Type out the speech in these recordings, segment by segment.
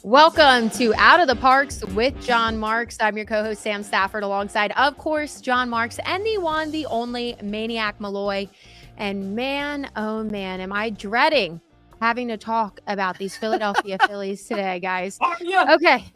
Welcome to Out of the Parks with John Marks. I'm your co-host, Sam Stafford, alongside, of course, John Marks and the one, the only Maniac Malloy. And man, oh man, am I dreading having to talk about these Philadelphia Phillies today, guys. Okay,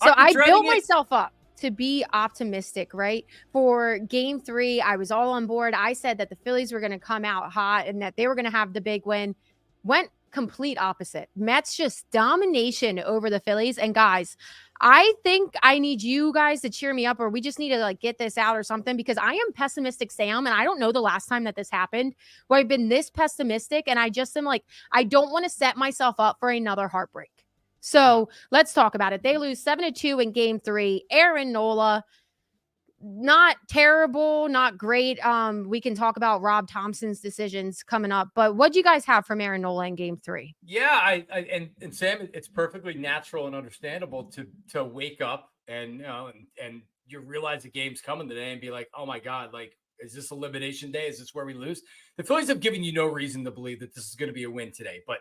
so I built myself up to be optimistic, right? For game 3, I was all on board. I said that the Phillies were going to come out hot and that they were going to have the big win. Went complete opposite. Mets just domination over the Phillies. And guys, I think I need you guys to cheer me up, or we just need to like get this out or something, because I am pessimistic Sam, and I don't know the last time that this happened where I've been this pessimistic, and I just am like, I don't want to set myself up for another heartbreak. So let's talk about it. They lose 7-2 in game 3. Aaron Nola, not terrible, not great. We can talk about Rob Thompson's decisions coming up, but what do you guys have from Aaron Nola in game 3? Yeah, and Sam, it's perfectly natural and understandable to wake up and you realize the game's coming today and be like, oh my God, like, is this elimination day? Is this where we lose? The Phillies have given you no reason to believe that this is going to be a win today, but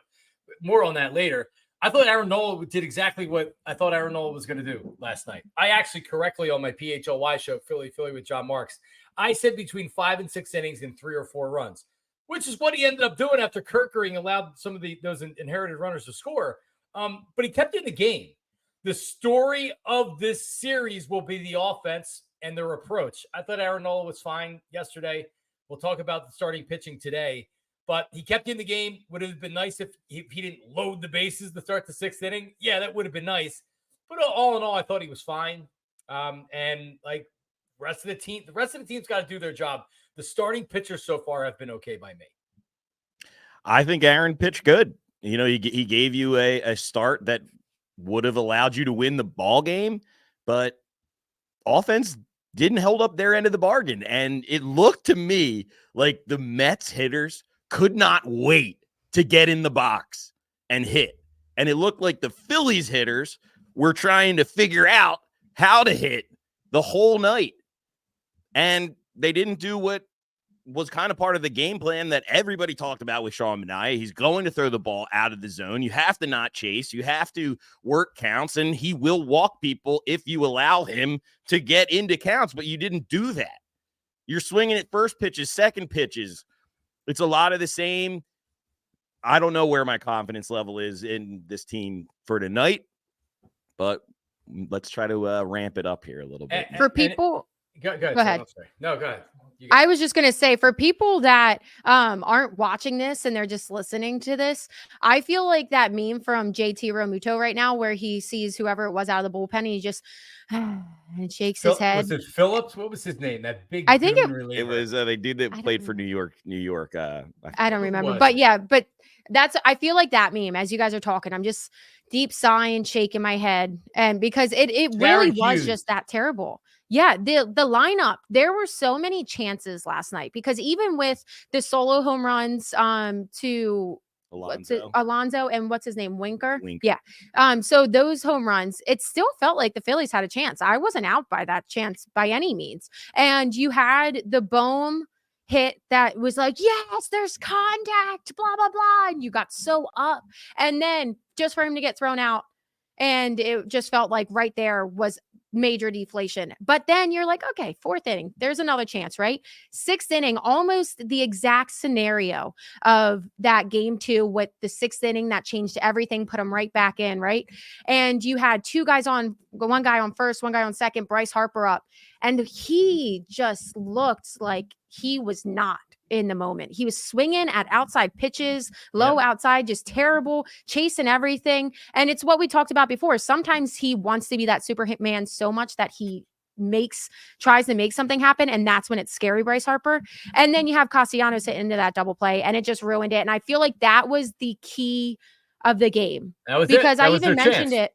more on that later. I thought Aaron Nola did exactly what I thought Aaron Nola was going to do last night. I actually correctly on my PHLY show, Philly with John Marks, I said between 5 and 6 innings and 3 or 4 runs, which is what he ended up doing after Kerkering allowed some of those inherited runners to score. But he kept in the game. The story of this series will be the offense and their approach. I thought Aaron Nola was fine yesterday. We'll talk about the starting pitching today. But he kept in the game. Would have been nice if he didn't load the bases to start the 6th inning. Yeah, that would have been nice. But all in all, I thought he was fine. And like the rest of the team's got to do their job. The starting pitchers so far have been okay by me. I think Aaron pitched good. You know, he gave you a start that would have allowed you to win the ball game, but offense didn't hold up their end of the bargain. And it looked to me like the Mets hitters could not wait to get in the box and hit. And it looked like the Phillies hitters were trying to figure out how to hit the whole night. And they didn't do what was kind of part of the game plan that everybody talked about with Sean Manaea. He's going to throw the ball out of the zone. You have to not chase. You have to work counts, and he will walk people if you allow him to get into counts, but you didn't do that. You're swinging at first pitches, second pitches. It's a lot of the same. I don't know where my confidence level is in this team for tonight, but let's try to ramp it up here a little bit. For people, go ahead. No, go ahead. I was just going to say, for people that aren't watching this and they're just listening to this, I feel like that meme from JT Realmuto right now where he sees whoever it was out of the bullpen and he just and shakes his head. Was it Phillips? What was his name? That big I think it was the dude that played for New York. I don't remember. But yeah, but I feel like that meme as you guys are talking. I'm just deep sighing, shaking my head. And because it really was just that terrible. Yeah, the lineup, there were so many chances last night because even with the solo home runs to Alonso and what's his name? Winker. Yeah. So those home runs, it still felt like the Phillies had a chance. I wasn't out by that chance by any means. And you had the Bohm hit that was like, yes, there's contact, blah, blah, blah. And you got so up. And then just for him to get thrown out, and it just felt like right there was major deflation. But then you're like, okay, 4th inning, there's another chance, right? 6th inning, almost the exact scenario of that game 2 with the 6th inning that changed everything, put them right back in, right? And you had 2 guys on, one guy on first, one guy on second, Bryce Harper up. And he just looked like he was not in the moment. He was swinging at outside pitches, low outside, just terrible, chasing everything. And it's what we talked about before. Sometimes he wants to be that super hit man so much that he tries to make something happen. And that's when it's scary, Bryce Harper. And then you have Castellanos hit into that double play and it just ruined it. And I feel like that was the key of the game. That was because I even mentioned it.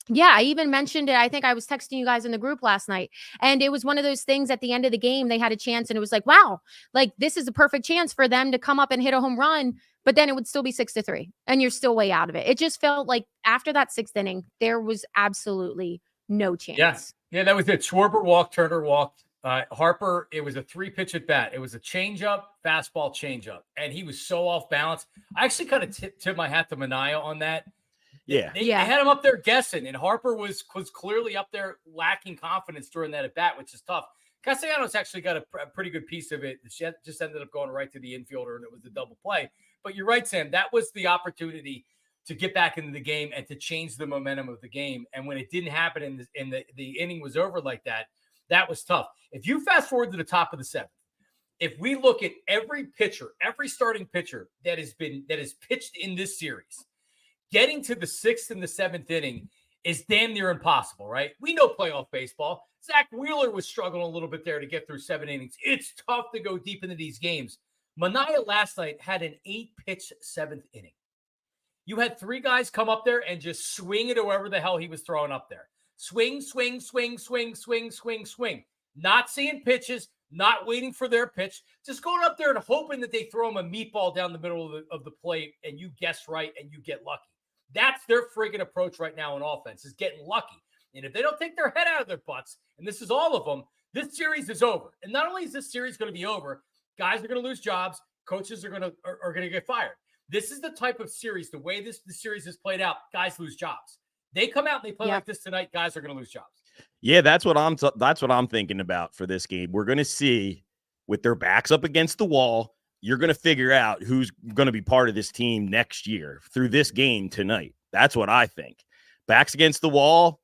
Yeah, I even mentioned it. I think I was texting you guys in the group last night. And it was one of those things at the end of the game, they had a chance and it was like, wow, like this is a perfect chance for them to come up and hit a home run. But then it would still be 6-3 and you're still way out of it. It just felt like after that 6th inning, there was absolutely no chance. Yeah, that was it. Schwarber walked, Turner walked. Harper, it was a 3-pitch at bat. It was a changeup, fastball, changeup. And he was so off balance. I actually kind of tipped my hat to Manaea on that. They had him up there guessing, and Harper was clearly up there lacking confidence during that at bat, which is tough. Castellanos actually got a pretty good piece of it. She just ended up going right to the infielder, and it was a double play. But you're right, Sam. That was the opportunity to get back into the game and to change the momentum of the game. And when it didn't happen and the inning was over like that, that was tough. If you fast forward to the top of the seventh, if we look at every pitcher, every starting pitcher that has pitched in this series, getting to the 6th and the 7th inning is damn near impossible, right? We know playoff baseball. Zach Wheeler was struggling a little bit there to get through 7 innings. It's tough to go deep into these games. Manaea last night had an 8-pitch 7th inning. You had 3 guys come up there and just swing it whoever the hell he was throwing up there. Swing, swing, swing, swing, swing, swing, swing. Not seeing pitches, not waiting for their pitch, just going up there and hoping that they throw him a meatball down the middle of the plate and you guess right and you get lucky. That's their friggin' approach right now in offense, is getting lucky. And if they don't take their head out of their butts, and this is all of them, this series is over. And not only is this series going to be over, guys are going to lose jobs, coaches are going to get fired. This is the type of series, the way the series is played out, guys lose jobs. They come out and they play like this tonight, guys are going to lose jobs. Yeah, that's what I'm thinking about for this game. We're going to see, with their backs up against the wall, you're going to figure out who's going to be part of this team next year through this game tonight. That's what I think. Backs against the wall.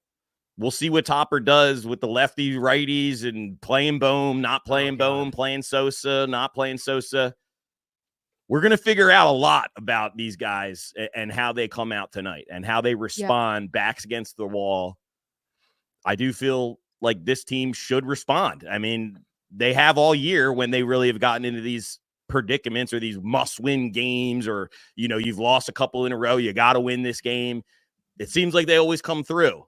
We'll see what Topper does with the lefty righties and playing Bohm, not playing Bohm, playing Sosa, not playing Sosa. We're going to figure out a lot about these guys and how they come out tonight and how they respond backs against the wall. I do feel like this team should respond. I mean, they have all year when they really have gotten into these predicaments or these must-win games, or, you know, you've lost a couple in a row. You got to win this game. It seems like they always come through.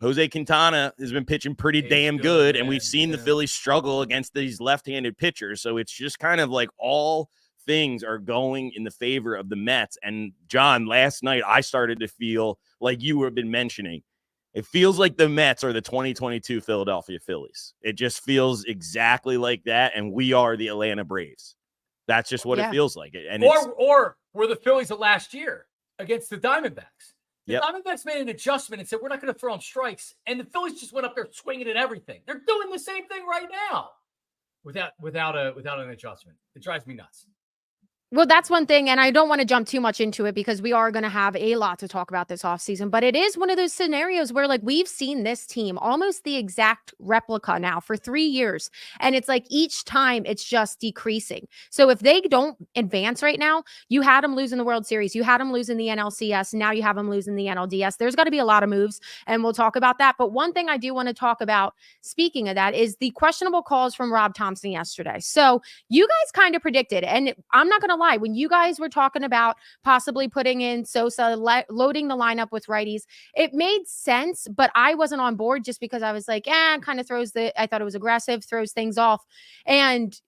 Jose Quintana has been pitching pretty damn good, and we've seen the Phillies struggle against these left-handed pitchers. So it's just kind of like all things are going in the favor of the Mets. And John, last night I started to feel like you have been mentioning, it feels like the Mets are the 2022 Philadelphia Phillies. It just feels exactly like that, and we are the Atlanta Braves. That's just what it feels like. And or we're the Phillies of last year against the Diamondbacks. The Diamondbacks made an adjustment and said, we're not going to throw them strikes. And the Phillies just went up there swinging at everything. They're doing the same thing right now without an adjustment. It drives me nuts. Well, that's one thing, and I don't want to jump too much into it because we are going to have a lot to talk about this offseason, but it is one of those scenarios where, like, we've seen this team almost the exact replica now for 3 years, and it's like each time it's just decreasing. So if they don't advance right now, you had them losing the World Series, you had them losing the NLCS, now you have them losing the NLDS. There's got to be a lot of moves, and we'll talk about that. But one thing I do want to talk about, speaking of that, is the questionable calls from Rob Thompson yesterday. So you guys kind of predicted, and I'm not going to lie, when you guys were talking about possibly putting in Sosa, loading the lineup with righties, it made sense, but I wasn't on board just because I was like, kind of I thought it was aggressive, throws things off. And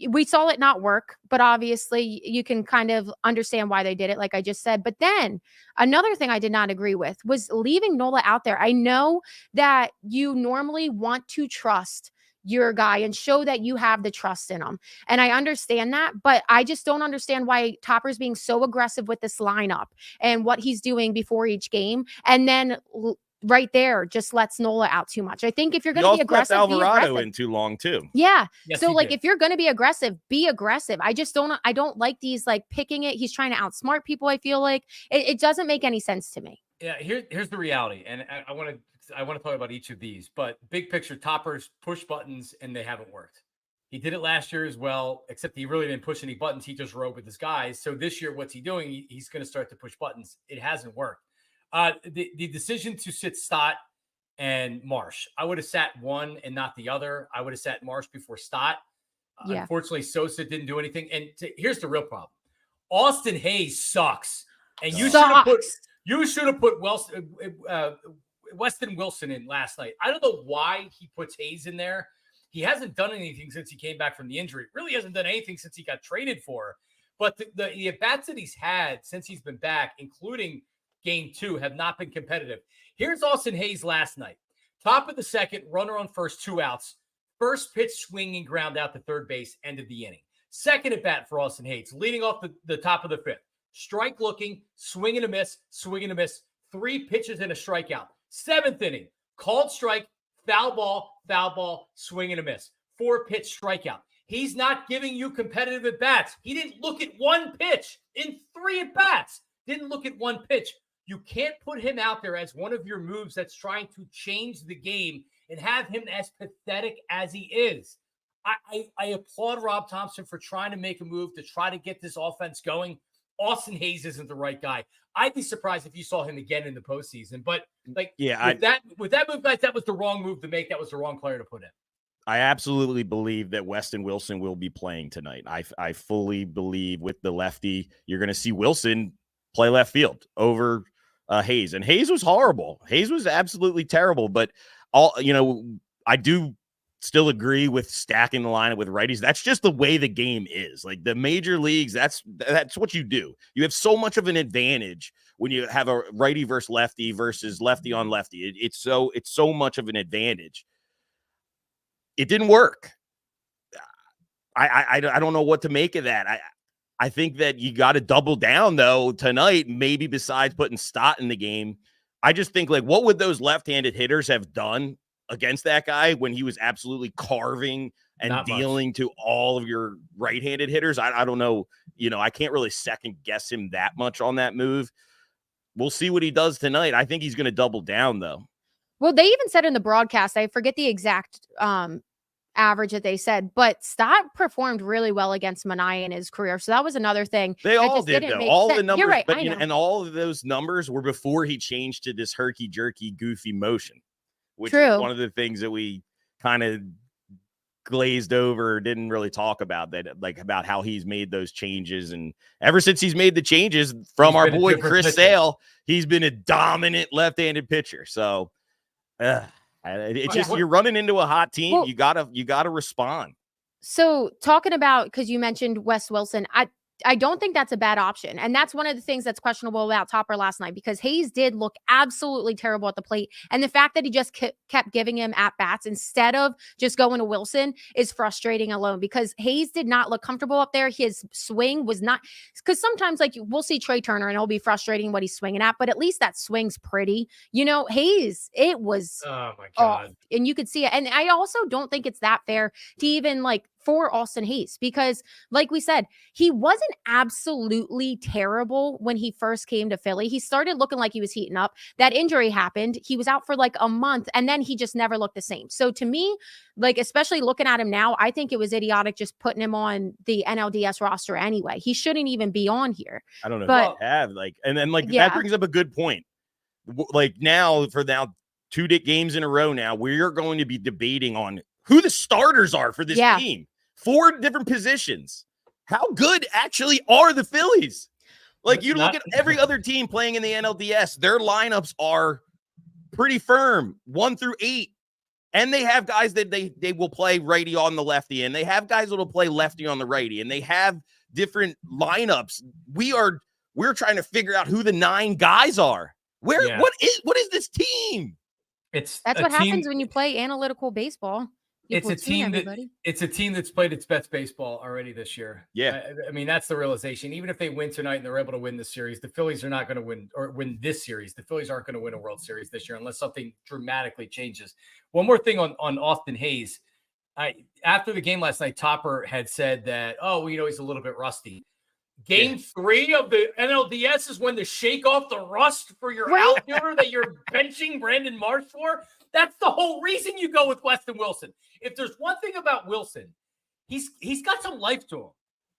we saw it not work, but obviously you can kind of understand why they did it, like I just said. But then another thing I did not agree with was leaving Nola out there. I know that you normally want to trust your guy and show that you have the trust in him. And I understand that, but I just don't understand why Topper's being so aggressive with this lineup and what he's doing before each game. And then right there just lets Nola out too much. I think if you're going to be aggressive, Alvarado in too long too. Yeah. Yes, so like, if you're going to be aggressive, be aggressive. I don't like these, like, picking it. He's trying to outsmart people. I feel like it doesn't make any sense to me. Yeah. Here's the reality. And I want to talk about each of these, but big picture, Topper's push buttons and they haven't worked. He did it last year as well, except he really didn't push any buttons. He just rode with his guys. So this year, what's he doing? He's going to start to push buttons. It hasn't worked. The decision to sit Stott and Marsh, I would have sat one and not the other. I would have sat Marsh before Stott. Unfortunately, Sosa didn't do anything. And here's the real problem. Austin Hayes sucks. And you should have put Weston Wilson in last night. I don't know why he puts Hayes in there. He hasn't done anything since he came back from the injury. Really hasn't done anything since he got traded for. But the at-bats that he's had since he's been back, including game 2, have not been competitive. Here's Austin Hayes last night. Top of the second, runner on first, 2 outs. First pitch swinging ground out to third base, end of the inning. Second at bat for Austin Hayes, leading off the top of the 5th. strike looking, swing and a miss, swing and a miss, 3 pitches and a strikeout. 7th inning, called strike, foul ball, swing and a miss, 4-pitch strikeout. He's not giving you competitive at-bats. He didn't look at 1 pitch in 3 at-bats. Didn't look at 1 pitch. You can't put him out there as one of your moves that's trying to change the game and have him as pathetic as he is. I applaud Rob Thompson for trying to make a move to try to get this offense going. Austin Hayes isn't the right guy. I'd be surprised if you saw him again in the postseason. But with that move, guys, that was the wrong move to make. That was the wrong player to put in. I absolutely believe that Weston Wilson will be playing tonight. I fully believe with the lefty, you're going to see Wilson play left field over Hayes. And Hayes was horrible. Hayes was absolutely terrible. But I do still agree with stacking the lineup with righties. That's just the way the game is. Like the major leagues, that's what you do. You have so much of an advantage when you have a righty versus lefty on lefty. It's so much of an advantage. It didn't work. I don't know what to make of that. I think that you got to double down though tonight, maybe besides putting Stott in the game. I just think like, what would those left-handed hitters have done against that guy when he was absolutely carving and Not dealing much to all of your right-handed hitters? I don't know. I can't really second guess him that much on that move. We'll see what he does tonight. I think he's going to double down though. Well, they even said in the broadcast, I forget the exact average that they said, but Stott performed really well against Maniac in his career. So that was another thing. They all did, though. All the numbers, You're right, but, and all of those numbers were before he changed to this herky-jerky, goofy motion, which is one of the things that we kind of glazed over, didn't really talk about that, like about how he's made those changes. And ever since he's made the changes from our boy Chris Sale, he's been a dominant left-handed pitcher. So it's just you're running into a hot team. Well, you gotta respond. So talking about, because you mentioned Wes Wilson, I don't think that's a bad option. And that's one of the things that's questionable about Topper last night, because Hayes did look absolutely terrible at the plate. And the fact that he just kept giving him at-bats instead of just going to Wilson is frustrating alone, because Hayes did not look comfortable up there. His swing was not, because sometimes like we'll see Trey Turner and it'll be frustrating what he's swinging at, but at least that swing's pretty. Hayes, it was oh my God. Off, and you could see it. And I also don't think it's that fair to even like for Austin Hayes, because like we said, he wasn't absolutely terrible when he first came to Philly. He started looking like he was heating up. That injury happened. He was out for like a month, and then he just never looked the same. So to me, like, especially looking at him now, I think it was idiotic just putting him on the NLDS roster anyway. He shouldn't even be on here. I don't know. But that brings up a good point. Like now 2 games in a row now, we're going to be debating on who the starters are for this team. 4 different positions. How good actually are the Phillies? Like you look at every other team playing in the NLDS, their lineups are pretty firm, 1 through 8. And they have guys that they will play righty on the lefty, and they have guys that will play lefty on the righty, and they have different lineups. We're trying to figure out who the 9 guys are. What is this team? That's what happens when you play analytical baseball. It's a team that's played its best baseball already this year. Yeah. I mean, that's the realization. Even if they win tonight and they're able to win this series, the Phillies are not going to win this series. The Phillies aren't going to win a World Series this year unless something dramatically changes. One more thing on Austin Hayes. After the game last night, Topper had said that, he's a little bit rusty. Game 3 of the NLDS is when to shake off the rust for your outfielder that you're benching Brandon Marsh for. That's the whole reason you go with Weston Wilson. If there's one thing about Wilson, he's got some life to him.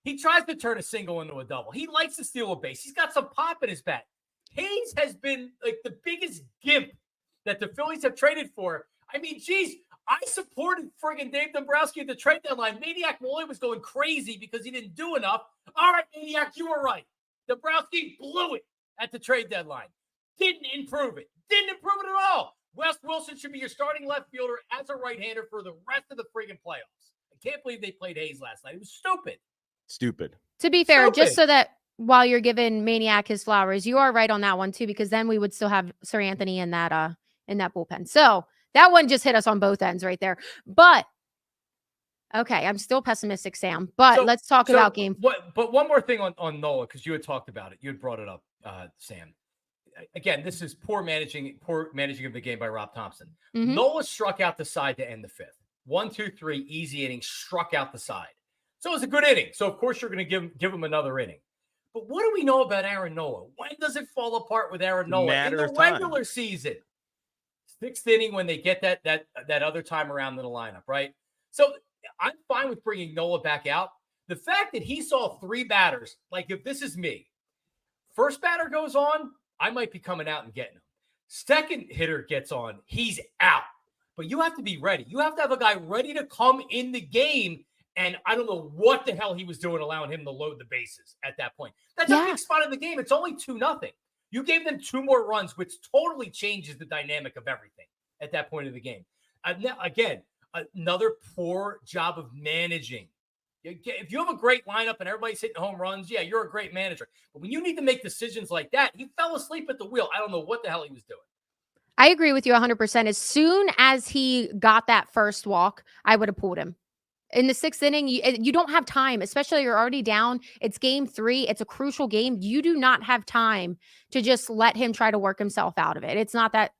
He tries to turn a single into a double. He likes to steal a base. He's got some pop in his bat. Hayes has been like the biggest gimp that the Phillies have traded for. I mean, geez, I supported friggin' Dave Dombrowski at the trade deadline. Maniac Wally was going crazy because he didn't do enough. All right, Maniac, you were right. Dombrowski blew it at the trade deadline. Didn't improve it at all. Wes Wilson should be your starting left fielder as a right-hander for the rest of the friggin' playoffs. I can't believe they played Hayes last night. It was stupid. To be fair, just so that while you're giving Maniac his flowers, you are right on that one too, because then we would still have Sir Anthony in that bullpen. So that one just hit us on both ends right there. But Okay, I'm still pessimistic, Sam, but let's talk about game. But one more thing on Nola, because you had talked about it. You had brought it up, Sam. Again, this is poor managing of the game by Rob Thompson. Nola struck out the side to end the fifth. 1, 2, 3, easy inning, struck out the side. So it was a good inning. So of course you're going to give him another inning. But what do we know about Aaron Nola? When does it fall apart with Aaron Nola? In the regular season. 6th inning when they get that other time around in the lineup, right? So I'm fine with bringing Nola back out. The fact that he saw 3 batters, like if this is me, first batter goes on, I might be coming out and getting him. Second hitter gets on, he's out. But you have to be ready. You have to have a guy ready to come in the game. And I don't know what the hell he was doing, allowing him to load the bases at that point. That's a big spot in the game. It's only 2-0. You gave them 2 more runs, which totally changes the dynamic of everything at that point of the game. Again, another poor job of managing. If you have a great lineup and everybody's hitting home runs, yeah, you're a great manager. But when you need to make decisions like that, he fell asleep at the wheel. I don't know what the hell he was doing. I agree with you 100%. As soon as he got that first walk, I would have pulled him. In the 6th inning, you don't have time, especially you're already down. It's game 3. It's a crucial game. You do not have time to just let him try to work himself out of it. It's not that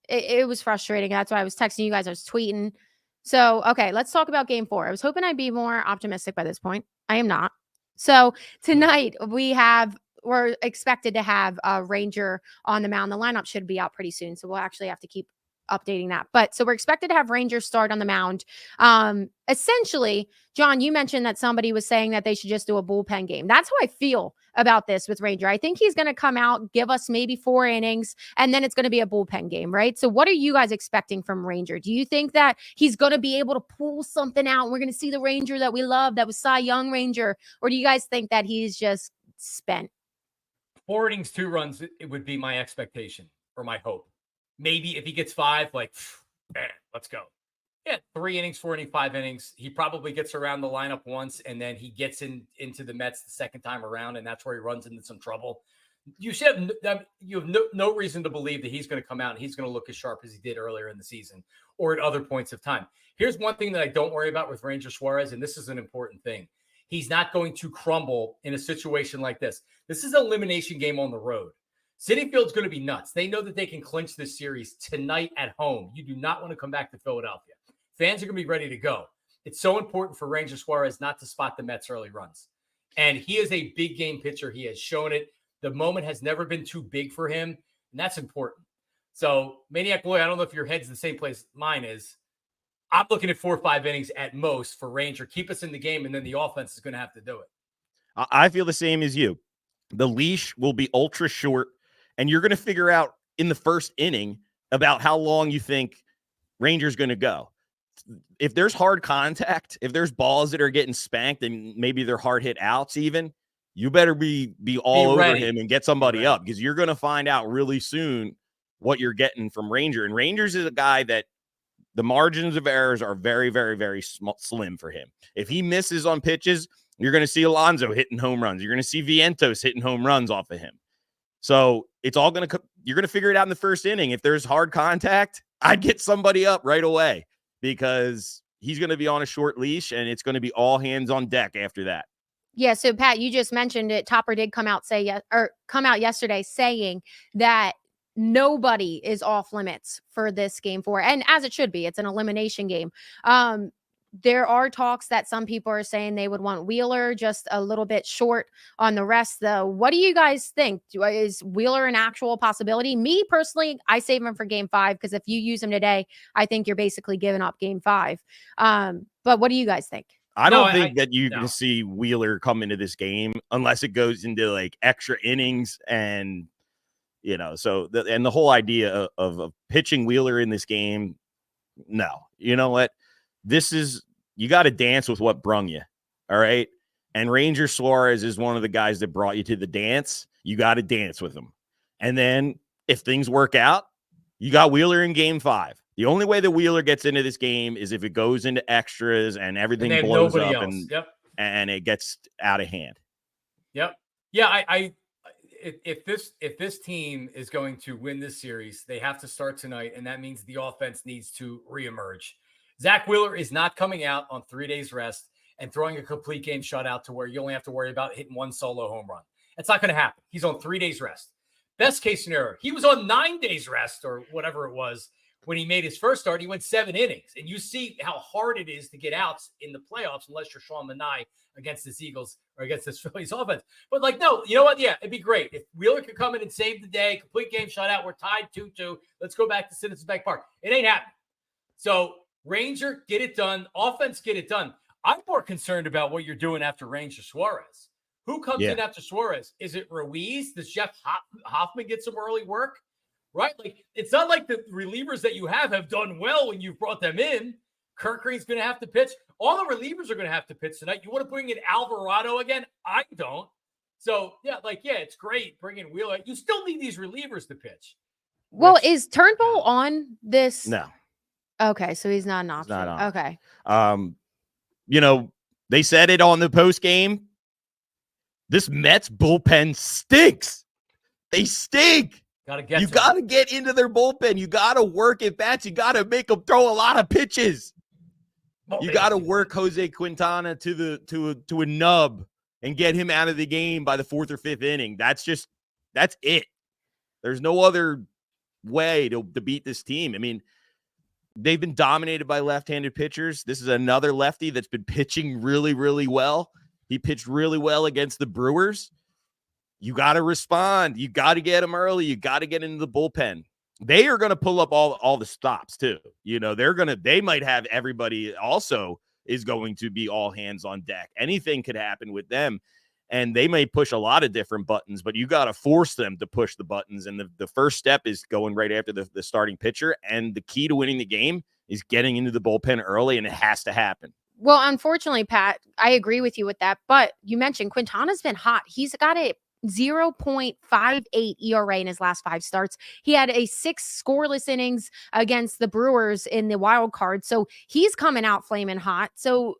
it was frustrating. That's why I was texting you guys. I was tweeting. So, okay, let's talk about game 4. I was hoping I'd be more optimistic by this point. I am not. So tonight we're expected to have a Ranger on the mound. The lineup should be out pretty soon. So we'll actually have to keep updating that. But so we're expected to have Rangers start on the mound. Essentially, John, you mentioned that somebody was saying that they should just do a bullpen game. That's how I feel about this with Ranger. I think he's going to come out, give us maybe 4 innings, and then it's going to be a bullpen game, right? So what are you guys expecting from Ranger? Do you think that he's going to be able to pull something out and we're going to see the Ranger that we love, that was Cy Young Ranger? Or do you guys think that he's just spent? 4 innings, 2 runs, it would be my expectation or my hope. Maybe if he gets 5, like, man, let's go. Yeah, 3 innings, 4 innings, 5 innings. He probably gets around the lineup once, and then he gets into the Mets the second time around, and that's where he runs into some trouble. You have no reason to believe that he's going to come out and he's going to look as sharp as he did earlier in the season or at other points of time. Here's one thing that I don't worry about with Ranger Suarez, and this is an important thing. He's not going to crumble in a situation like this. This is an elimination game on the road. Citi Field's going to be nuts. They know that they can clinch this series tonight at home. You do not want to come back to Philadelphia. Fans are going to be ready to go. It's so important for Ranger Suarez not to spot the Mets early runs. And he is a big game pitcher. He has shown it. The moment has never been too big for him, and that's important. So, Maniac Boy, I don't know if your head's the same place mine is. I'm looking at 4 or 5 innings at most for Ranger. Keep us in the game, and then the offense is going to have to do it. I feel the same as you. The leash will be ultra short, and you're going to figure out in the first inning about how long you think Ranger's going to go. If there's hard contact, if there's balls that are getting spanked and maybe they're hard hit outs even, you better be all over him and get somebody up, because you're going to find out really soon what you're getting from Ranger. And Rangers is a guy that the margins of errors are very, very, very slim for him. If he misses on pitches, you're going to see Alonso hitting home runs. You're going to see Vientos hitting home runs off of him. So it's all going to you're going to figure it out in the first inning. If there's hard contact, I'd get somebody up right away, because he's going to be on a short leash and it's going to be all hands on deck after that. Yeah. So Pat, you just mentioned it. Topper did come out yesterday saying that nobody is off limits for this game 4, and as it should be. It's an elimination game. There are talks that some people are saying they would want Wheeler just a little bit short on the rest, though. What do you guys think? Is Wheeler an actual possibility? Me personally, I save him for game 5, because if you use him today, I think you're basically giving up game 5. But what do you guys think? I don't think that you can see Wheeler come into this game unless it goes into like extra innings. And, so the whole idea of pitching Wheeler in this game, no. You know what? You got to dance with what brung you. All right. And Ranger Suarez is one of the guys that brought you to the dance. You got to dance with him. And then if things work out, you got Wheeler in game 5. The only way that Wheeler gets into this game is if it goes into extras and everything blows up and it gets out of hand. Yep. Yeah. If this team is going to win this series, they have to start tonight. And that means the offense needs to reemerge. Zach Wheeler is not coming out on 3 days rest and throwing a complete game shutout to where you only have to worry about hitting one solo home run. It's not going to happen. He's on 3 days rest. Best case scenario, he was on 9 days rest or whatever it was when he made his first start. He went 7 innings. And you see how hard it is to get outs in the playoffs unless you're Sean Manaea against this Eagles or against this Phillies offense. But no, you know what? Yeah, it'd be great. If Wheeler could come in and save the day, complete game shutout, we're tied 2-2. Let's go back to Citizens Bank Park. It ain't happening. So Ranger, get it done. Offense, get it done. I'm more concerned about what you're doing after Ranger Suarez. Who comes in after Suarez? Is it Ruiz? Does Jeff Hoffman get some early work? Right? Like, it's not like the relievers that you have done well when you've brought them in. Kirk Green's going to have to pitch. All the relievers are going to have to pitch tonight. You want to bring in Alvarado again? I don't. So, it's great bringing Wheeler. You still need these relievers to pitch. Well, is Turnbull on this? No. Okay, so he's not an option. Not on. Okay. They said it on the post game. This Mets bullpen stinks. They stink. You got to get into their bullpen. You got to work at bats. You got to make them throw a lot of pitches. You got to work Jose Quintana to a nub and get him out of the game by the 4th or 5th inning. That's it. There's no other way to beat this team. I mean, they've been dominated by left-handed pitchers. This is another lefty that's been pitching really, really well. He pitched really well against the Brewers. You got to respond. You got to get him early. You got to get into the bullpen. They are going to pull up all the stops too. They might have everybody also is going to be all hands on deck. Anything could happen with them. And they may push a lot of different buttons, but you got to force them to push the buttons. And the first step is going right after the starting pitcher. And the key to winning the game is getting into the bullpen early, and it has to happen. Well, unfortunately, Pat, I agree with you with that. But you mentioned Quintana's been hot. He's got a 0.58 ERA in his last 5 starts. He had a 6 scoreless innings against the Brewers in the wild card. So he's coming out flaming hot. So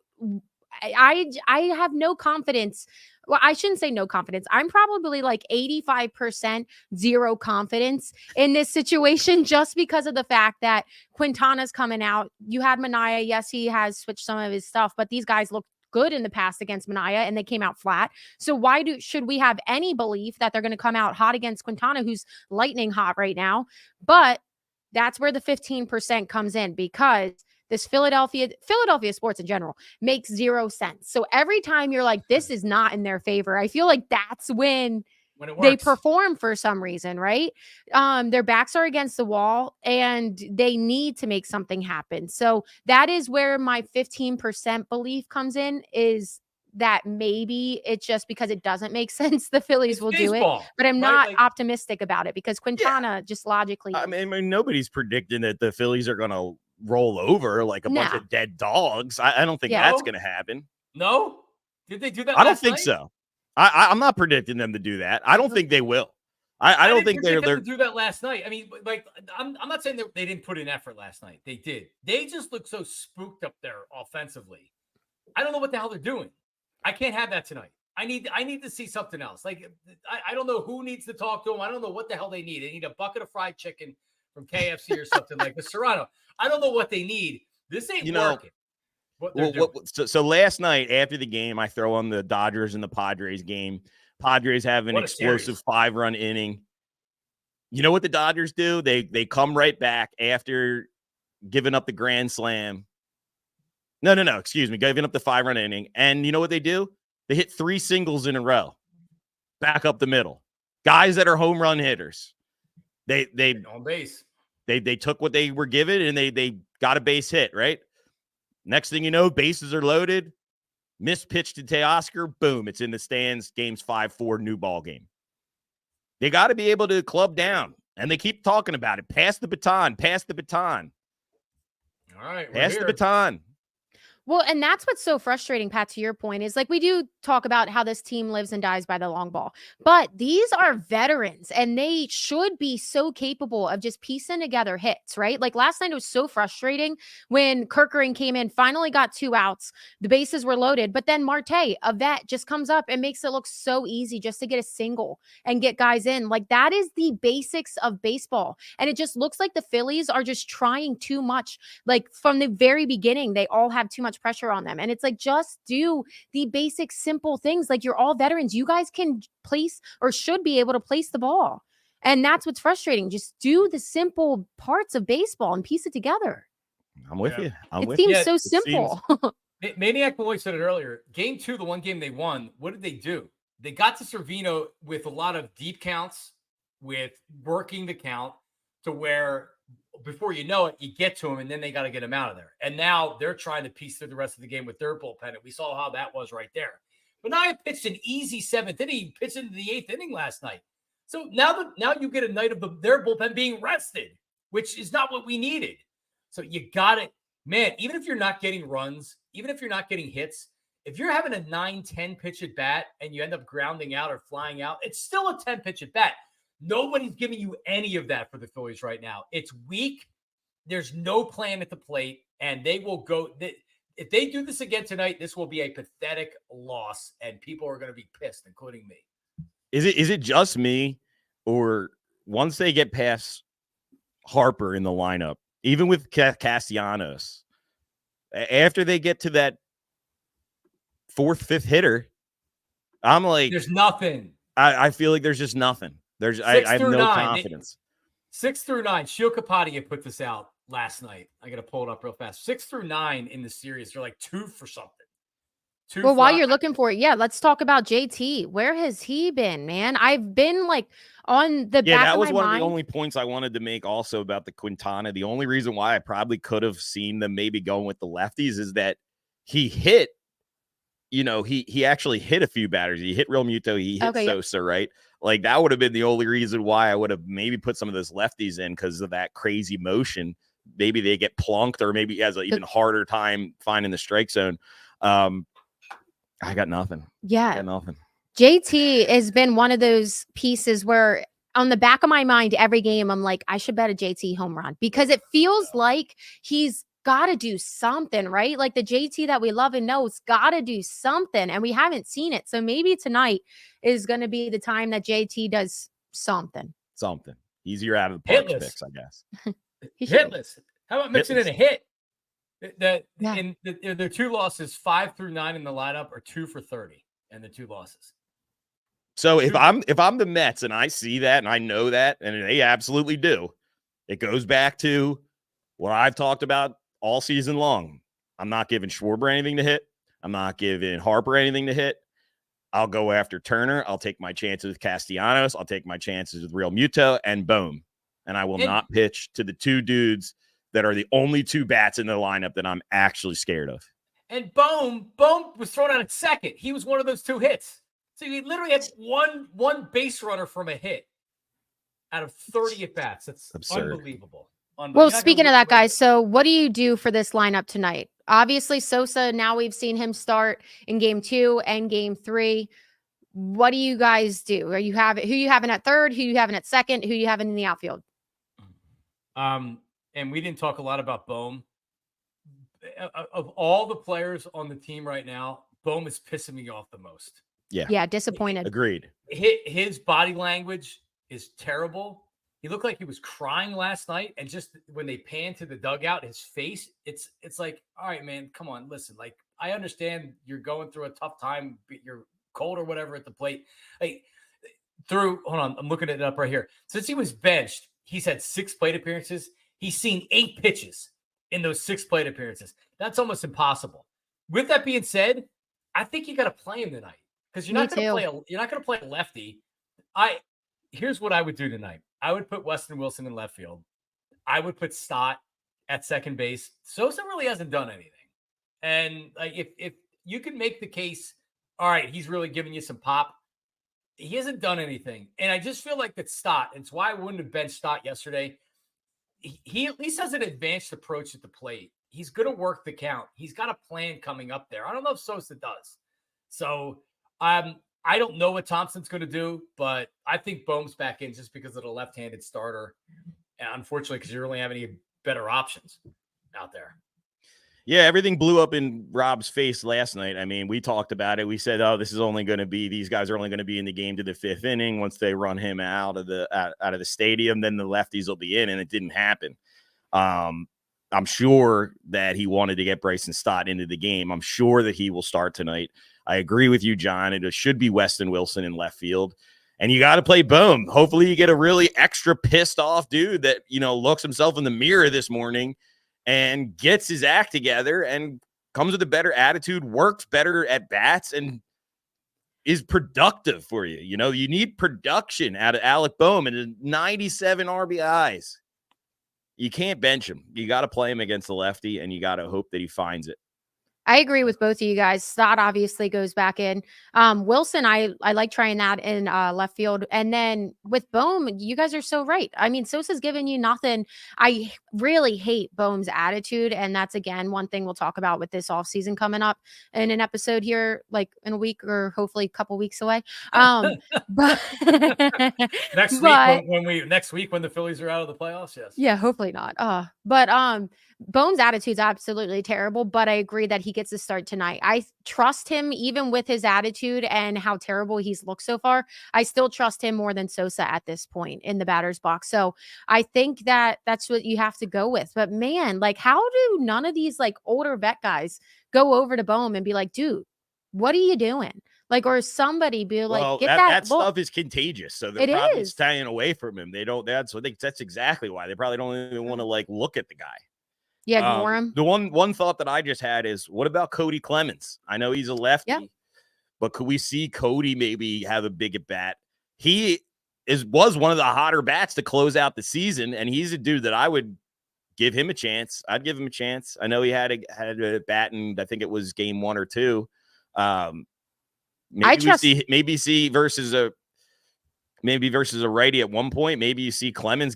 I have no confidence. Well, I shouldn't say no confidence. I'm probably like 85% zero confidence in this situation just because of the fact that Quintana's coming out. You had Manaea. Yes, he has switched some of his stuff, but these guys look good in the past against Manaea and they came out flat. So why should we have any belief that they're going to come out hot against Quintana, who's lightning hot right now? But that's where the 15% comes in, because this Philadelphia sports in general makes 0 sense. So every time you're like, this is not in their favor, I feel like that's when they perform for some reason, right? Their backs are against the wall and they need to make something happen. So that is where my 15% belief comes in, is that maybe it's just because it doesn't make sense the Phillies will do it. But I'm not optimistic about it because Quintana just logically. I mean, nobody's predicting that the Phillies are going to roll over like a bunch of dead dogs. I don't think that's going to happen. No? Did they do that? I don't think so. I'm not predicting them to do that. I don't think they will. I don't think they're to do that last night. I mean, I'm not saying that they didn't put in effort last night. They did. They just look so spooked up there offensively. I don't know what the hell they're doing. I can't have that tonight. I need to see something else. Like, I don't know who needs to talk to them. I don't know what the hell they need. They need a bucket of fried chicken from KFC or something like the Serrano. I don't know what they need. This ain't working. So last night after the game, I throw on the Dodgers and the Padres game. Padres have an explosive 5-run inning. You know what the Dodgers do? They come right back after giving up the grand slam. No. Excuse me. Giving up the 5-run inning. And you know what they do? They hit 3 singles in a row. Back up the middle. Guys that are home run hitters. They on base. They took what they were given and they got a base hit, right? Next thing you know, bases are loaded. Missed pitch to Teoscar. Boom. It's in the stands. Game's 5-4, new ball game. They got to be able to club down. And they keep talking about it. Pass the baton. Pass the baton. All right. Pass the baton. Well, and that's what's so frustrating, Pat, to your point, is like we do talk about how this team lives and dies by the long ball, but these are veterans and they should be so capable of just piecing together hits, right? Like last night, it was so frustrating when Kirkering came in, finally got 2 outs, the bases were loaded, but then Marte, a vet, just comes up and makes it look so easy just to get a single and get guys in. Like that is the basics of baseball. And it just looks like the Phillies are just trying too much. Like from the very beginning, they all have too much pressure on them. And it's like, just do the basic, simple things. Like you're all veterans. You guys can place or should be able to place the ball. And that's what's frustrating. Just do the simple parts of baseball and piece it together. I'm with you. It seems so simple. Maniac Boy said it earlier. Game 2, the one game they won, what did they do? They got to Servino with a lot of deep counts, with working the count to where before you know it, you get to him, and then they got to get him out of there. And now they're trying to piece through the rest of the game with their bullpen. And we saw how that was right there. But now I pitched an easy 7th inning. He pitched into the 8th inning last night. So now you get a night of their bullpen being rested, which is not what we needed. So you got it, man. Even if you're not getting runs, even if you're not getting hits, if you're having a 9-10 pitch at bat and you end up grounding out or flying out, it's still a 10 pitch at bat. Nobody's giving you any of that for the Phillies right now. It's weak. There's no plan at the plate, and they will go. If they do this again tonight, this will be a pathetic loss, and people are going to be pissed, including me. Is it just me, or once they get past Harper in the lineup, even with Castellanos, after they get to that 4th, 5th hitter, I'm like, there's nothing. I feel like there's just nothing. I have no confidence. 6 through 9. Shio Kapadia put this out last night. I got to pull it up real fast. 6 through 9 in the series. They're like 2 for something. Well, while you're looking for it, let's talk about JT. Where has he been, man? I've been like on the back of my mind. Yeah, that was one of the only points I wanted to make also about the Quintana. The only reason why I probably could have seen them maybe going with the lefties is that he hit, he actually hit a few batters. He hit Real Muto. He hit Sosa, right? Like that would have been the only reason why I would have maybe put some of those lefties in, because of that crazy motion. Maybe they get plunked, or maybe he has an even harder time finding the strike zone. I got nothing. Yeah. I got nothing. JT has been one of those pieces where on the back of my mind, every game, I'm like, I should bet a JT home run, because it feels like he's got to do something, right? Like the JT that we love and know has got to do something, and we haven't seen it. So maybe tonight is going to be the time that JT does something. Easier out of the Parx picks, I guess. Hitless. How about mixing in a hit? In their 2 losses, 5 through 9 in the lineup, are 2 for 30, and the 2 losses. So if I'm the Mets and I see that and I know that, and they absolutely do, it goes back to what I've talked about all season long. I'm not giving Schwarber anything to hit. I'm not giving Harper anything to hit. I'll go after Turner. I'll take my chances with Castellanos. I'll take my chances with Real Muto, and boom. And I will not pitch to the 2 dudes that are the only 2 bats in the lineup that I'm actually scared of. And Bohm was thrown out at second. He was one of those 2 hits. So he literally had one base runner from a hit out of 30 at bats. That's absurd. Unbelievable. Well, speaking of that, guys, so what do you do for this lineup tonight? Obviously, Sosa, now we've seen him start in game 2 and game 3. What do you guys do? Who you having at third? Who you having at second? Who you having in the outfield? And we didn't talk a lot about Bohm. Of all the players on the team right now, Bohm is pissing me off the most. Yeah, disappointed. Agreed. His body language is terrible. He looked like he was crying last night, and just when they pan to the dugout, his face, it's like, all right, man, come on, listen. Like, I understand you're going through a tough time, you're cold or whatever at the plate. Like, hold on, I'm looking it up right here. Since he was benched, he's had 6 plate appearances. He's seen 8 pitches in those 6 plate appearances. That's almost impossible. With that being said, I think you got to play him tonight, because you're not going to play a lefty. Here's what I would do tonight. I would put Weston Wilson in left field. I would put Stott at second base. Sosa really hasn't done anything. And like, if you can make the case, all right, he's really giving you some pop. He hasn't done anything. And I just feel like that Stott, and it's why I wouldn't have benched Stott yesterday. He at least has an advanced approach at the plate. he's going to work the count. He's got a plan coming up there. I don't know if Sosa does. So I don't know what Thompson's going to do, but I think Bohm's back in just because of the left-handed starter. And unfortunately, because you really have any better options out there. Yeah, everything blew up in Rob's face last night. I mean, we talked about it. We said, "Oh, this is only going to be these guys are only going to be in the game to the 5th inning. Once they run him out of the stadium, then the lefties will be in." And it didn't happen. I'm sure that he wanted to get Bryson Stott into the game. I'm sure that he will start tonight. I agree with you, John. It should be Weston Wilson in left field. And you got to play Bohm. Hopefully you get a really extra pissed off dude that, looks himself in the mirror this morning and gets his act together and comes with a better attitude, works better at bats, and is productive for you. You need production out of Alec Bohm and 97 RBIs. You can't bench him. You got to play him against the lefty, and you got to hope that he finds it. I agree with both of you guys. Stott obviously goes back in. Wilson, I like trying that in left field. And then with Bohm, you guys are so right. I mean, Sosa's giving you nothing. I really hate Bohm's attitude. And that's, again, one thing we'll talk about with this offseason coming up in an episode here, like in a week or hopefully a couple weeks away. But next week when the Phillies are out of the playoffs, yes. Yeah, hopefully not. But Bohm's attitude's absolutely terrible, but I agree that he gets to start tonight. I trust him even with his attitude and how terrible he's looked so far. I still trust him more than Sosa at this point in the batter's box. So I think that that's what you have to go with. But man, like, how do none of these like older vet guys go over to Bohm and be like, dude, what are you doing? Like, or somebody be like, well, get that stuff is contagious. So they're probably staying away from him. They don't. So I think that's exactly why they probably don't even want to like look at the guy. Yeah, ignore him. The one thought that I just had is, what about Cody Clemens? I know he's a lefty, but could we see Cody maybe have a big at bat? He was one of the hotter bats to close out the season, and he's a dude that I would give him a chance. I'd give him a chance. I know he had a bat in, I think it was game 1 or 2. Maybe see versus a righty at one point. Maybe you see Clemens.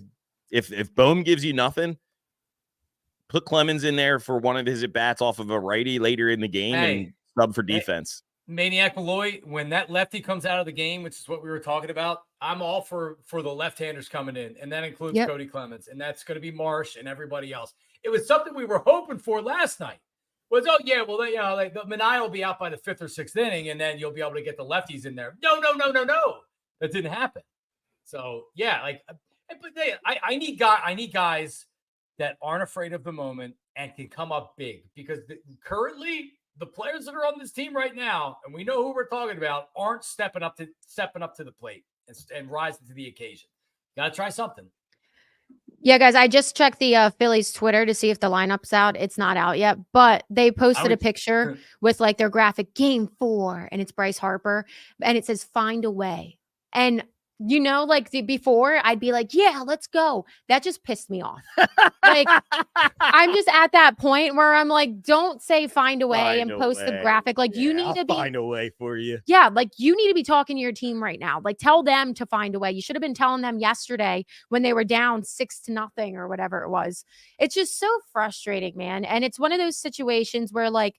If Bohm gives you nothing, put Clemens in there for one of his at bats off of a righty later in the game and sub for defense. Maniac Malloy, when that lefty comes out of the game, which is what we were talking about, I'm all for the left-handers coming in, and that includes Cody Clemens, and that's going to be Marsh and everybody else. It was something we were hoping for last night. Was the Maniac will be out by the 5th or 6th inning, and then you'll be able to get the lefties in there. No, that didn't happen. So I need guys that aren't afraid of the moment and can come up big, because currently the players that are on this team right now, and we know who we're talking about, aren't stepping up to the plate and rising to the occasion. Got to try something. Yeah, guys, I just checked the Phillies Twitter to see if the lineup's out. It's not out yet, but they posted a picture with like their graphic game 4, and it's Bryce Harper, and it says find a way. And before I'd be like, yeah, let's go. That just pissed me off. Like, I'm just at that point where I'm like, don't say find a way and post the graphic. Like, you need to find a way for you. Yeah. Like, you need to be talking to your team right now. Like, tell them to find a way. You should have been telling them yesterday when they were down 6-0 or whatever it was. It's just so frustrating, man. And it's one of those situations where, like,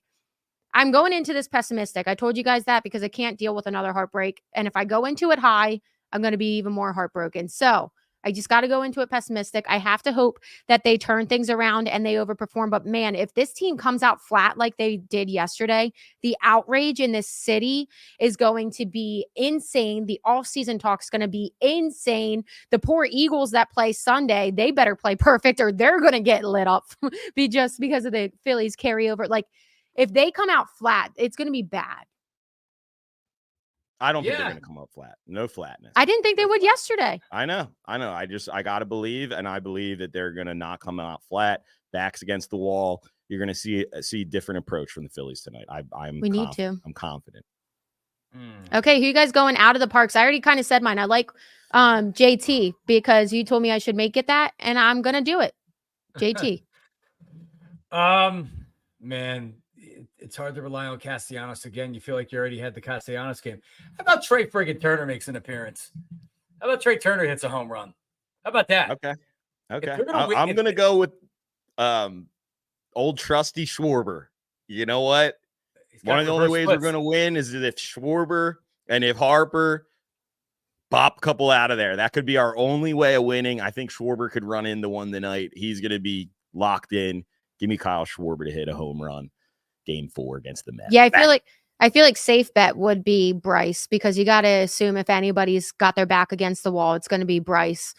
I'm going into this pessimistic. I told you guys that because I can't deal with another heartbreak. And if I go into it high, I'm going to be even more heartbroken. So I just got to go into it pessimistic. I have to hope that they turn things around and they overperform. But man, if this team comes out flat like they did yesterday, the outrage in this city is going to be insane. The offseason talk is going to be insane. The poor Eagles that play Sunday, they better play perfect or they're going to get lit up just because of the Phillies carryover. Like, if they come out flat, it's going to be bad. I don't think they're going to come up flat. No flatness. I didn't think they would yesterday. I know. I got to believe, and I believe that they're going to not come out flat, backs against the wall. You're going to see a different approach from the Phillies tonight. I'm confident. Okay, who you guys going out of the Parx? I already kind of said mine. I like JT because you told me I should make it that, and I'm going to do it. JT. Man, it's hard to rely on Castellanos again. You feel like you already had the Castellanos game. How about Trey friggin' Turner makes an appearance? How about Trey Turner hits a home run? How about that? Okay. I'm going to go with old trusty Schwarber. You know what? One of the only ways we're going to win is if Schwarber and if Harper pop a couple out of there. That could be our only way of winning. I think Schwarber could run into one tonight. He's going to be locked in. Give me Kyle Schwarber to hit a home run game 4 against the Mets. Yeah, I feel like safe bet would be Bryce, because you got to assume if anybody's got their back against the wall, it's going to be Bryce.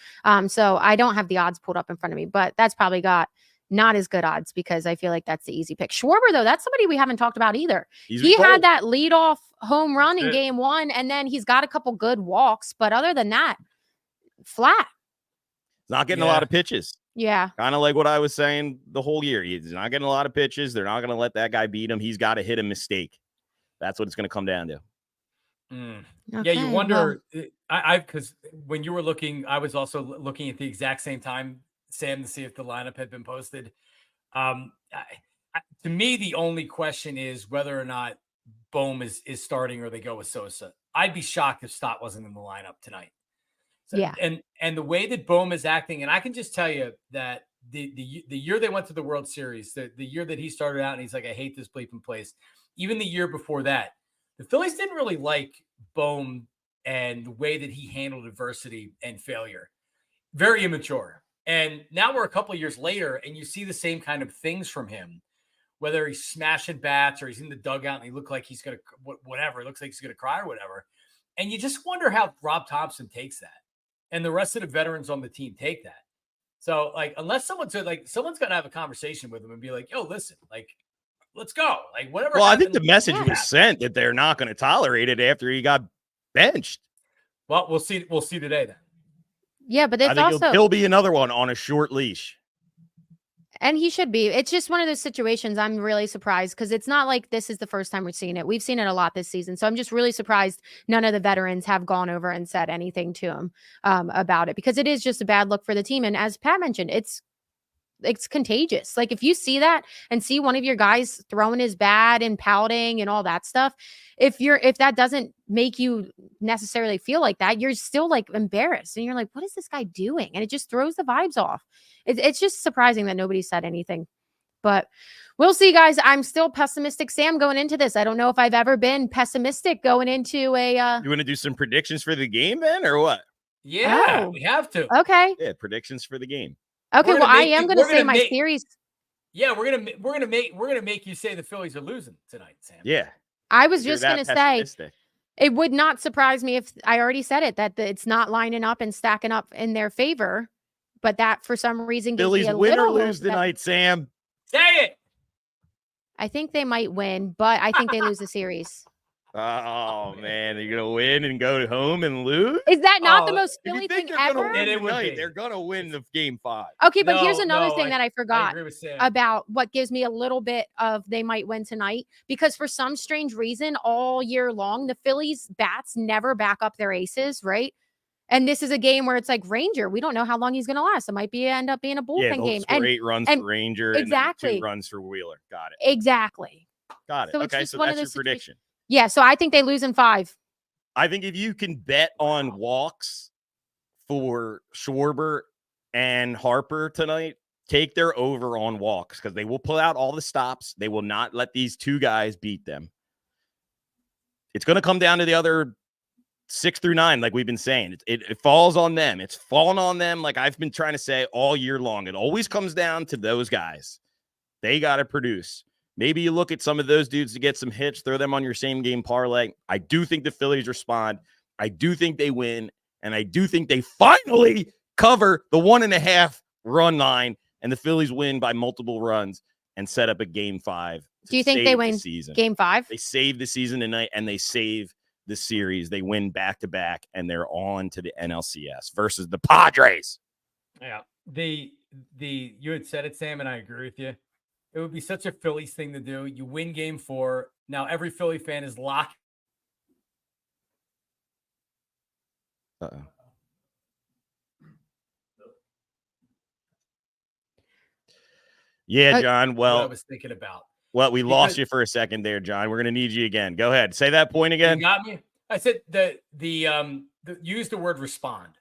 So I don't have the odds pulled up in front of me, but that's probably got not as good odds, because I feel like that's the easy pick. Schwarber, though, that's somebody we haven't talked about either. He had that leadoff home run in game 1, and then he's got a couple good walks, but other than that, flat. Not getting a lot of pitches. Yeah. Kind of like what I was saying the whole year. He's not getting a lot of pitches. They're not going to let that guy beat him. He's got to hit a mistake. That's what it's going to come down to. Okay, yeah, you wonder. Because when you were looking, I was also looking at the exact same time, Sam, to see if the lineup had been posted. To me, the only question is whether or not Bohm is starting or they go with Sosa. I'd be shocked if Stott wasn't in the lineup tonight. So, yeah. And the way that Bohm is acting, and I can just tell you that the year they went to the World Series, the year that he started out and he's like, I hate this bleeping place. Even the year before that, the Phillies didn't really like Bohm and the way that he handled adversity and failure. Very immature. And now we're a couple of years later and you see the same kind of things from him, whether he's smashing bats or he's in the dugout and he looks like he's going to, whatever, it looks like he's going to cry or whatever. And you just wonder how Rob Thompson takes that. And the rest of the veterans on the team take that. So, like, unless someone's got to have a conversation with him and be like, yo, listen, like, let's go. Like, whatever. Well, I think the message was sent that they're not going to tolerate it after he got benched. Well, we'll see. We'll see today then. Yeah, but it's also he'll be another one on a short leash. And he should be. It's just one of those situations I'm really surprised, because it's not like this is the first time we're seeing it. We've seen it a lot this season. So I'm just really surprised none of the veterans have gone over and said anything to him about it, because it is just a bad look for the team. And as Pat mentioned, it's contagious. Like, if you see that and see one of your guys throwing his bat and pouting and all that stuff, if that doesn't make you necessarily feel like that, you're still like embarrassed and you're like, what is this guy doing? And it just throws the vibes off. It's just surprising that nobody said anything, but we'll see, guys. I'm still pessimistic, Sam, going into this. I don't know if I've ever been pessimistic going into a You want to do some predictions for the game then, or what? Yeah, we have to. Okay. Yeah, predictions for the game. Okay, well, I am going to say my series. Yeah, we're gonna make you say the Phillies are losing tonight, Sam. Yeah, I was just going to say it would not surprise me if I already said it, that it's not lining up and stacking up in their favor, but that for some reason gives Phillies me a win or little lose tonight, Sam. Say it. I think they might win, but I think they lose the series. Oh man, they're gonna win and go home and lose. Is that not the most Philly thing ever? They're gonna win the game 5. Okay, but here's another thing that I forgot I about what gives me a little bit of they might win tonight, because for some strange reason all year long the Phillies bats never back up their aces, right? And this is a game where it's like Ranger, we don't know how long he's going to last. It might end up being a bullpen game. And 8 runs for Ranger, exactly, and 2 runs for Wheeler. Got it. Exactly. Got it. So okay, so that's your prediction. Yeah, so I think they lose in 5. I think if you can bet on walks for Schwarber and Harper tonight, take their over on walks, because they will pull out all the stops. They will not let these 2 guys beat them. It's going to come down to the other 6 through 9, like we've been saying. It falls on them. It's fallen on them, like I've been trying to say all year long. It always comes down to those guys. They got to produce. Maybe you look at some of those dudes to get some hits, throw them on your same game parlay. I do think the Phillies respond. I do think they win. And I do think they finally cover the 1.5 run line, and the Phillies win by multiple runs and set up a game 5. Do you think they win game 5? They save the season tonight, and they save the series. They win back-to-back, and they're on to the NLCS versus the Padres. Yeah. You had said it, Sam, and I agree with you. It would be such a Phillies thing to do. You win game 4. Now every Philly fan is locked. Uh-oh. Yeah, John. Well, I was thinking about. Well, we lost you for a second there, John. We're going to need you again. Go ahead. Say that point again. You got me? I said use the word respond.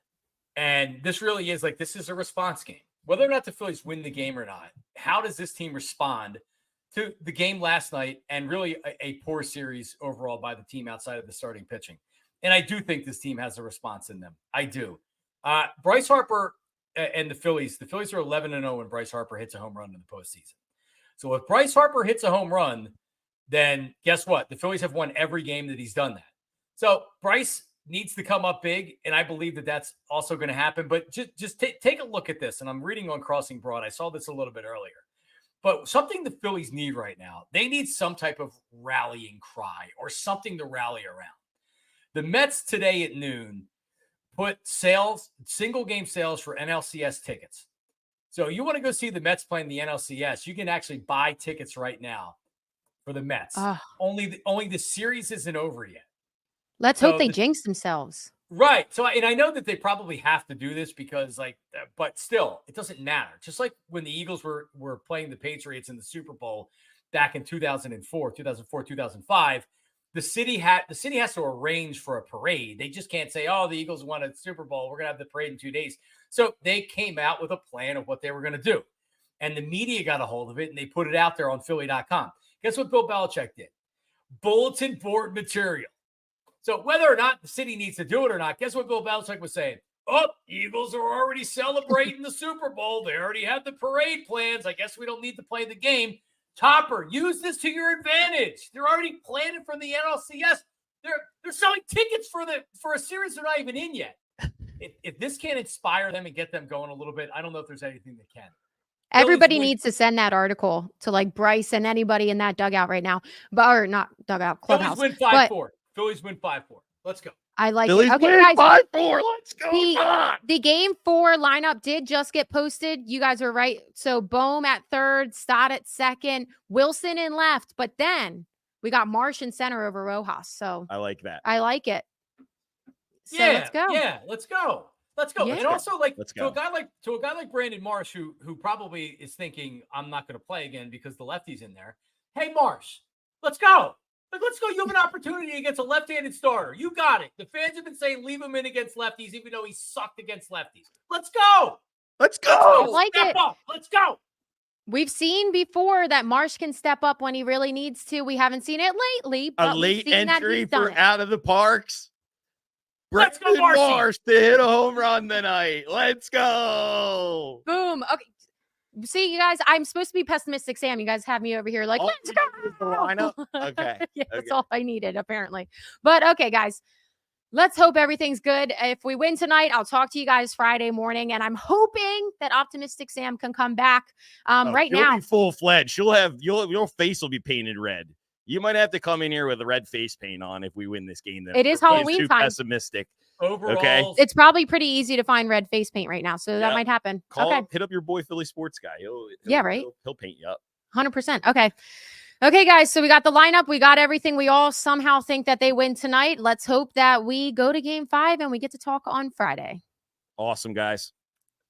And this really is like, this is a response game. whether or not the Phillies win the game or not, how does this team respond to the game last night and really a poor series overall by the team outside of the starting pitching? And I do think this team has a response in them. I do. Bryce Harper and the Phillies are 11-0 when Bryce Harper hits a home run in the postseason. So if Bryce Harper hits a home run, then guess what? The Phillies have won every game that he's done that. So Bryce needs to come up big, and I believe that that's also going to happen. But just take a look at this, and I'm reading on Crossing Broad. I saw this a little bit earlier. But something the Phillies need right now, they need some type of rallying cry or something to rally around. The Mets today at noon put single game sales for NLCS tickets. So you want to go see the Mets playing the NLCS, you can actually buy tickets right now for the Mets. Only the series isn't over yet. Let's hope they jinx themselves. Right. So, and I know that they probably have to do this because but still, it doesn't matter. Just like when the Eagles were playing the Patriots in the Super Bowl back in 2004, 2005, the city has to arrange for a parade. They just can't say, oh, the Eagles won a Super Bowl, we're going to have the parade in 2 days. So they came out with a plan of what they were going to do. And the media got a hold of it and they put it out there on Philly.com. Guess what Bill Belichick did? Bulletin board material. So whether or not the city needs to do it or not, guess what Bill Belichick was saying? Oh, Eagles are already celebrating the Super Bowl. They already have the parade plans. I guess we don't need to play the game. Topper, use this to your advantage. They're already planning for the NLCS. They're selling tickets for a series they're not even in yet. If this can't inspire them and get them going a little bit, I don't know if there's anything that can. Everybody needs to send that article to like Bryce and anybody in that dugout right now, or not dugout, clubhouse. Phillies win 5-4. Phillies win 5-4. Let's go. I like Phillies it. Okay, win guys. 5-4. Let's go. The game 4 lineup did just get posted. You guys were right. So Bohm at third, Stott at second, Wilson in left. But then we got Marsh in center over Rojas. So I like that. I like it. So yeah, let's go. Yeah, let's go. Let's go. Yeah. And also, to a guy like Brandon Marsh, who probably is thinking, I'm not going to play again because the lefty's in there. Hey, Marsh, let's go. Let's go. You have an opportunity against a left-handed starter. You got it. The fans have been saying leave him in against lefties, even though he sucked against lefties. Let's go. Let's go. I like Step up. Let's go. We've seen before that Marsh can step up when he really needs to. We haven't seen it lately. But a late entry for out of the Parx. Let's go, Marsh to hit a home run tonight. Let's go. Boom. Okay. See, you guys, I'm supposed to be pessimistic, Sam. You guys have me over here like, let's go. The lineup? Okay. Yeah, that's all I needed, apparently. But okay, guys, let's hope everything's good. If we win tonight, I'll talk to you guys Friday morning. And I'm hoping that optimistic Sam can come back right now. Be full-fledged. Your face will be painted red. You might have to come in here with a red face paint on if we win this game. It is Halloween time. Pessimistic. Overall, okay. It's probably pretty easy to find red face paint right now, so that might happen. Hit up your boy Philly Sports Guy. He'll paint you up. 100%. Okay, guys. So we got the lineup. We got everything. We all somehow think that they win tonight. Let's hope that we go to Game 5 and we get to talk on Friday. Awesome, guys.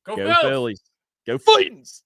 Go Phillies. Go Phillies.